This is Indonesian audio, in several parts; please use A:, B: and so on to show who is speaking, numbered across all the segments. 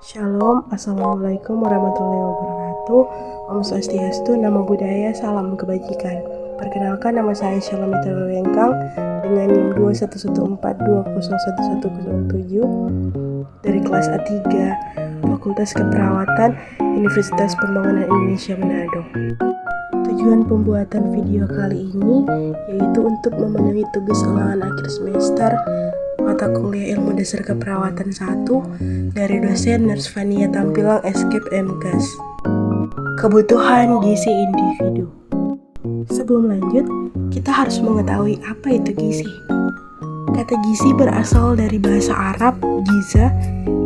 A: Shalom, Assalamualaikum warahmatullahi wabarakatuh. Om Swastiastu, Namo Buddhaya, Salam Kebajikan. Perkenalkan, nama saya Shalom Mitra Wengkang dengan NIM 2114201107 dari kelas A3 Fakultas Keperawatan Universitas Pembangunan Indonesia Manado. Tujuan pembuatan video kali ini yaitu untuk memenuhi tugas ulangan akhir semester mata kuliah Ilmu Dasar Keperawatan 1 dari dosen Nurse Fania Tampilang Escape MKes. Kebutuhan gizi individu. Sebelum lanjut, kita harus mengetahui apa itu gizi. Kata gizi berasal dari bahasa Arab giza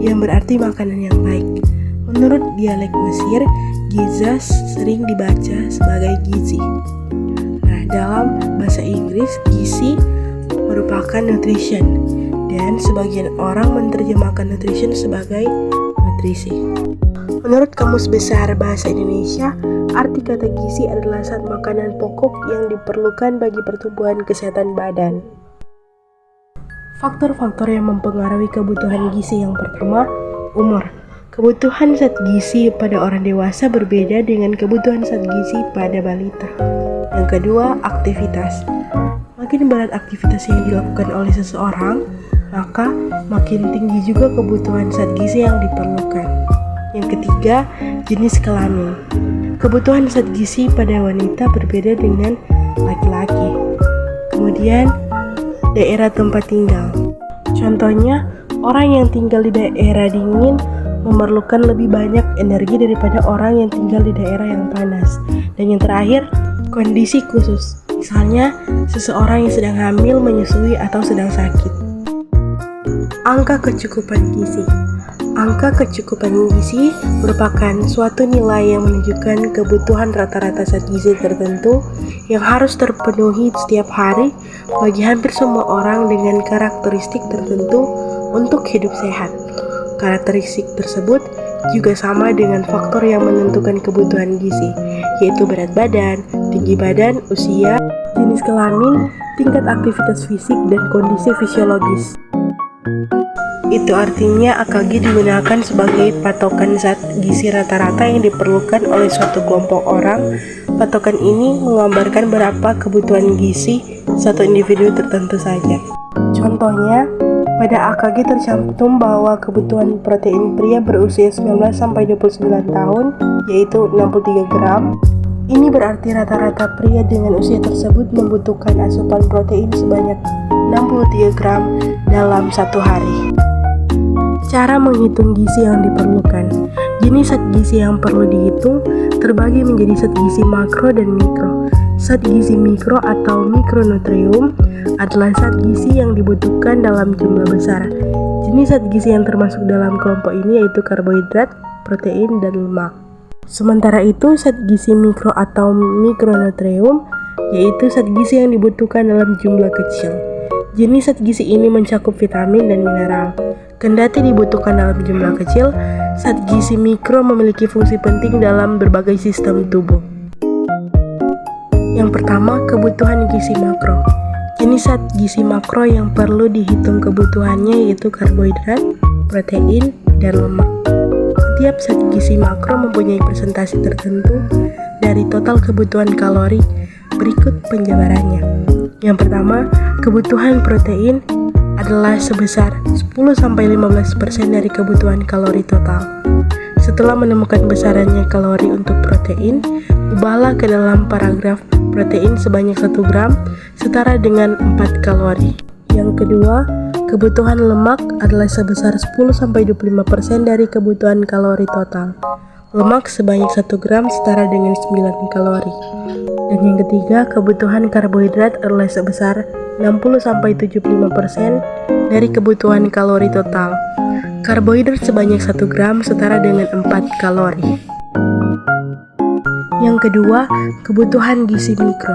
A: yang berarti makanan yang baik. Menurut dialek Mesir, giza sering dibaca sebagai gizi. Nah, dalam bahasa Inggris, gizi merupakan nutrition, dan sebagian orang menerjemahkan nutrition sebagai nutrisi. Menurut Kamus Besar Bahasa Indonesia, arti kata gizi adalah zat makanan pokok yang diperlukan bagi pertumbuhan kesehatan badan. Faktor-faktor yang mempengaruhi kebutuhan gizi: yang pertama, umur. Kebutuhan zat gizi pada orang dewasa berbeda dengan kebutuhan zat gizi pada balita. Yang kedua, aktivitas. Makin berat aktivitas yang dilakukan oleh seseorang, maka makin tinggi juga kebutuhan zat gizi yang diperlukan. Yang ketiga, jenis kelamin. Kebutuhan zat gizi pada wanita berbeda dengan laki-laki. Kemudian, daerah tempat tinggal. Contohnya, orang yang tinggal di daerah dingin memerlukan lebih banyak energi daripada orang yang tinggal di daerah yang panas. Dan yang terakhir, kondisi khusus. Misalnya, seseorang yang sedang hamil, menyusui, atau sedang sakit. Angka kecukupan gizi. Angka kecukupan gizi merupakan suatu nilai yang menunjukkan kebutuhan rata-rata zat gizi tertentu yang harus terpenuhi setiap hari bagi hampir semua orang dengan karakteristik tertentu untuk hidup sehat. Karakteristik tersebut juga sama dengan faktor yang menentukan kebutuhan gizi, yaitu berat badan, tinggi badan, usia, jenis kelamin, tingkat aktivitas fisik, dan kondisi fisiologis. Itu artinya AKG digunakan sebagai patokan zat gizi rata-rata yang diperlukan oleh suatu kelompok orang. Patokan ini menggambarkan berapa kebutuhan gizi satu individu tertentu saja. Contohnya, pada AKG tercantum bahwa kebutuhan protein pria berusia 19-29 tahun yaitu 63 gram. Ini berarti rata-rata pria dengan usia tersebut membutuhkan asupan protein sebanyak 63 gram dalam satu hari. Cara menghitung gizi yang diperlukan. Jenis zat gizi yang perlu dihitung terbagi menjadi zat gizi makro dan mikro. Zat gizi mikro atau mikronutrium adalah zat gizi yang dibutuhkan dalam jumlah besar. Jenis zat gizi yang termasuk dalam kelompok ini yaitu karbohidrat, protein, dan lemak. Sementara itu, zat gizi mikro atau mikronutrium yaitu zat gizi yang dibutuhkan dalam jumlah kecil. Jenis zat gizi ini mencakup vitamin dan mineral. Kendati dibutuhkan dalam jumlah kecil, zat gizi mikro memiliki fungsi penting dalam berbagai sistem tubuh. Yang pertama, kebutuhan gizi makro. Jenis zat gizi makro yang perlu dihitung kebutuhannya yaitu karbohidrat, protein, dan lemak. Setiap zat gizi makro mempunyai persentase tertentu dari total kebutuhan kalori. Berikut penjabarannya. Yang pertama, kebutuhan protein adalah sebesar 10-15% dari kebutuhan kalori total. Setelah menemukan besarannya kalori untuk protein, ubahlah ke dalam paragraf protein sebanyak 1 gram setara dengan 4 kalori. Yang kedua, kebutuhan lemak adalah sebesar 10-25% dari kebutuhan kalori total. Lemak sebanyak 1 gram setara dengan 9 kalori. Dan yang ketiga, kebutuhan karbohidrat adalah sebesar 60-75% dari kebutuhan kalori total. Karbohidrat sebanyak 1 gram setara dengan 4 kalori. Yang kedua, kebutuhan gizi mikro.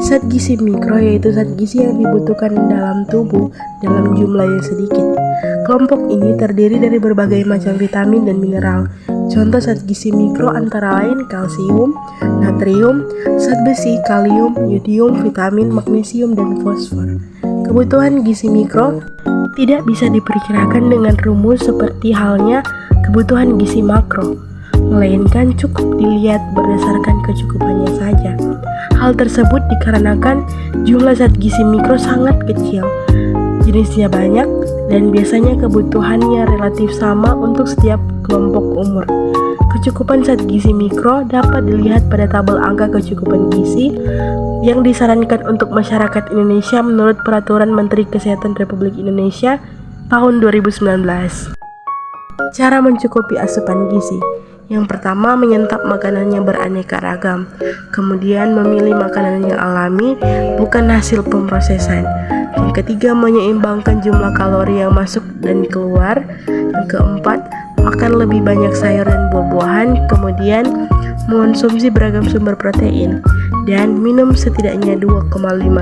A: Zat gizi mikro yaitu zat gizi yang dibutuhkan dalam tubuh dalam jumlah yang sedikit. Kelompok ini terdiri dari berbagai macam vitamin dan mineral. Contoh zat gizi mikro antara lain kalsium, natrium, zat besi, kalium, yodium, vitamin, magnesium, dan fosfor. Kebutuhan gizi mikro tidak bisa diperkirakan dengan rumus seperti halnya kebutuhan gizi makro, melainkan cukup dilihat berdasarkan kecukupannya saja. Hal tersebut dikarenakan jumlah zat gizi mikro sangat kecil, jenisnya banyak, dan biasanya kebutuhannya relatif sama untuk setiap kelompok umur. Kecukupan zat gizi mikro dapat dilihat pada tabel angka kecukupan gizi yang disarankan untuk masyarakat Indonesia menurut Peraturan Menteri Kesehatan Republik Indonesia tahun 2019. Cara mencukupi asupan gizi. Yang pertama, menyantap makanan yang beraneka ragam. Kemudian, memilih makanan yang alami, bukan hasil pemrosesan. Yang ketiga, menyeimbangkan jumlah kalori yang masuk dan keluar. Yang keempat, makan lebih banyak sayur dan buah-buahan. Kemudian, mengonsumsi beragam sumber protein. Dan minum setidaknya 2,5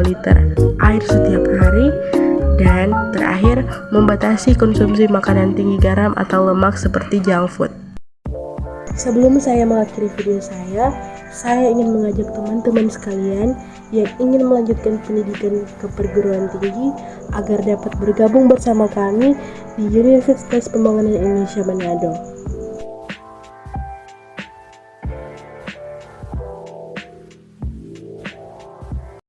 A: liter air setiap hari. Dan terakhir, membatasi konsumsi makanan tinggi garam atau lemak seperti junk food. Sebelum saya mengakhiri video saya ingin mengajak teman-teman sekalian yang ingin melanjutkan pendidikan ke perguruan tinggi agar dapat bergabung bersama kami di Universitas Pembangunan Indonesia Manado.